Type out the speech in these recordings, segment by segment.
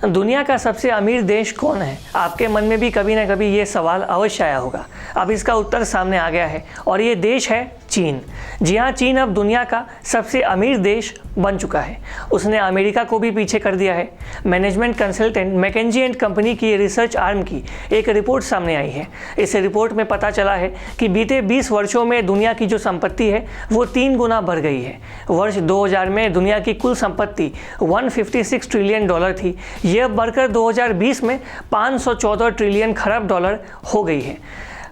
दुनिया का सबसे अमीर देश कौन है? आपके मन में भी कभी ना कभी ये सवाल अवश्य आया होगा। अब इसका उत्तर सामने आ गया है और ये देश है चीन। जी हाँ, चीन अब दुनिया का सबसे अमीर देश बन चुका है। उसने अमेरिका को भी पीछे कर दिया है। Management consultant McKinsey and company की रिसर्च आर्म की एक रिपोर्ट सामने आई है। इस रिपोर्ट में पता चला है कि बीते 20 वर्षों में दुनिया की जो संपत्ति है वो 3 गुना बढ़ गई है। वर्ष 2000 में दुनिया की कुल संपत्ति $156 ट्रिलियन थी। यह बढ़कर 2020 में 514 ट्रिलियन खरब डॉलर हो गई है।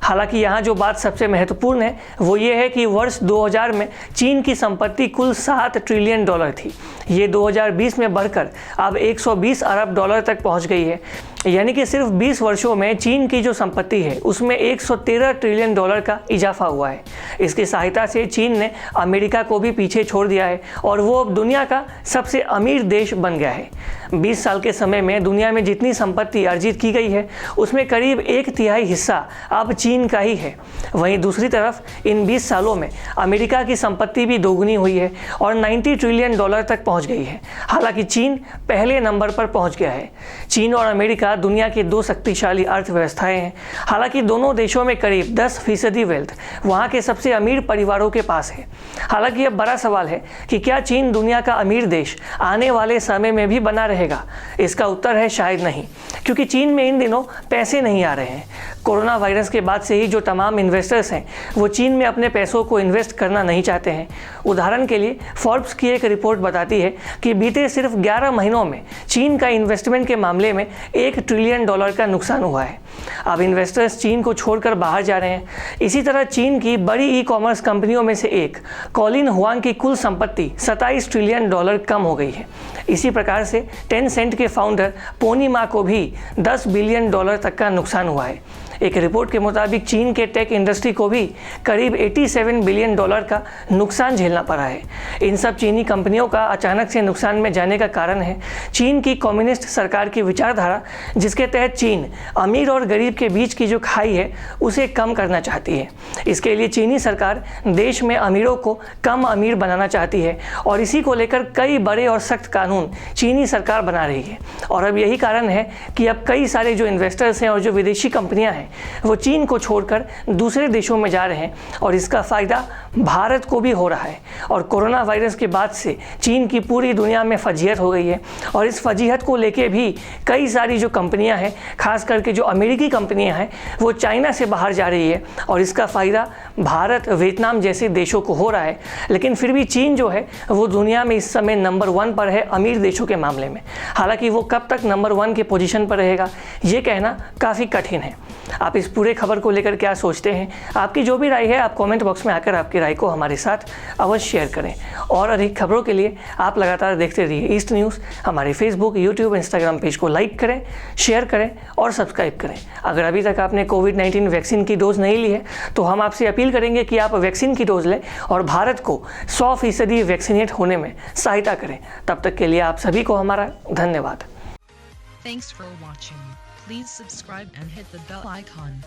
हालांकि यहाँ जो बात सबसे महत्वपूर्ण है वो ये है कि वर्ष 2000 में चीन की संपत्ति कुल $7 ट्रिलियन थी। ये 2020 में बढ़कर अब $120 अरब तक पहुँच गई है। यानी कि सिर्फ 20 वर्षों में चीन की जो संपत्ति है उसमें $113 ट्रिलियन का इजाफा हुआ है। इसकी सहायता से चीन ने अमेरिका को भी पीछे छोड़ दिया है और वो अब दुनिया का सबसे अमीर देश बन गया है। 20 साल के समय में दुनिया में जितनी संपत्ति अर्जित की गई है उसमें करीब 1/3 हिस्सा अब चीन का ही है। वहीं दूसरी तरफ इन 20 सालों में अमेरिका की संपत्ति भी दोगुनी हुई है और $90 ट्रिलियन तक पहुँच गई है। हालांकि चीन पहले नंबर पर पहुँच गया है। चीन और अमेरिका दुनिया की 2 शक्तिशाली अर्थव्यवस्थाएं हैं। हालांकि दोनों देशों में करीब 10% वेल्थ वहां के सबसे अमीर परिवारों के पास है। हालांकि अब बड़ा सवाल है कि क्या चीन दुनिया का अमीर देश आने वाले समय में भी बना रहेगा? इसका उत्तर है शायद नहीं, क्योंकि चीन में इन दिनों पैसे नहीं आ रहे हैं। कोरोना वायरस के बाद से ही जो तमाम इन्वेस्टर्स हैं वो चीन में अपने पैसों को इन्वेस्ट करना नहीं चाहते हैं। उदाहरण के लिए फोर्ब्स की एक रिपोर्ट बताती है कि बीते सिर्फ 11 महीनों में चीन का इन्वेस्टमेंट के मामले में $1 ट्रिलियन का नुकसान हुआ है। अब इन्वेस्टर्स चीन को छोड़कर बाहर जा रहे हैं। इसी तरह चीन की बड़ी ई-कॉमर्स कंपनियों में से एक कॉलिन हुआंग की कुल संपत्ति $27 ट्रिलियन कम हो गई है। इसी प्रकार से टेंसेंट के फाउंडर पोनी मा को भी $10 बिलियन तक का नुकसान हुआ है। एक रिपोर्ट के मुताबिक चीन के टेक इंडस्ट्री को भी करीब $87 बिलियन का नुकसान झेलना पड़ा है। इन सब चीनी कंपनियों का अचानक से नुकसान में जाने का कारण है चीन की कम्युनिस्ट सरकार की विचारधारा, जिसके तहत चीन अमीर और गरीब के बीच की जो खाई है उसे कम करना चाहती है। इसके लिए चीनी सरकार देश में अमीरों को कम अमीर बनाना चाहती है और इसी को लेकर कई बड़े और सख्त कानून चीनी सरकार बना रही है। और अब यही कारण है कि अब कई सारे जो इन्वेस्टर्स हैं और जो विदेशी कंपनियां हैं वो चीन को छोड़कर दूसरे देशों में जा रहे हैं और इसका फ़ायदा भारत को भी हो रहा है। और कोरोना वायरस के बाद से चीन की पूरी दुनिया में फजीहत हो गई है और इस फजीहत को लेके भी कई सारी जो कंपनियां हैं, खास करके जो अमेरिकी कंपनियां हैं, वो चाइना से बाहर जा रही है और इसका फ़ायदा भारत, वियतनाम जैसे देशों को हो रहा है। लेकिन फिर भी चीन जो है वो दुनिया में इस समय नंबर 1 पर है अमीर देशों के मामले में। हालांकि वो कब तक नंबर 1 के पोजीशन पर रहेगा ये कहना काफ़ी कठिन है। आप इस पूरे खबर को लेकर क्या सोचते हैं? आपकी जो भी राय है आप कमेंट बॉक्स में आकर आपकी राय को हमारे साथ अवश्य शेयर करें। और अधिक खबरों के लिए आप लगातार देखते रहिए ईस्ट न्यूज़। हमारे फेसबुक, यूट्यूब, इंस्टाग्राम पेज को लाइक करें, शेयर करें और सब्सक्राइब करें। अगर अभी तक आपने कोविड-19 वैक्सीन की डोज नहीं ली है तो हम आपसे अपील करेंगे कि आप वैक्सीन की डोज लें और भारत को 100% वैक्सीनेट होने में सहायता करें। तब तक के लिए आप सभी को हमारा धन्यवाद। Thanks for watching. Please subscribe and hit the bell icon.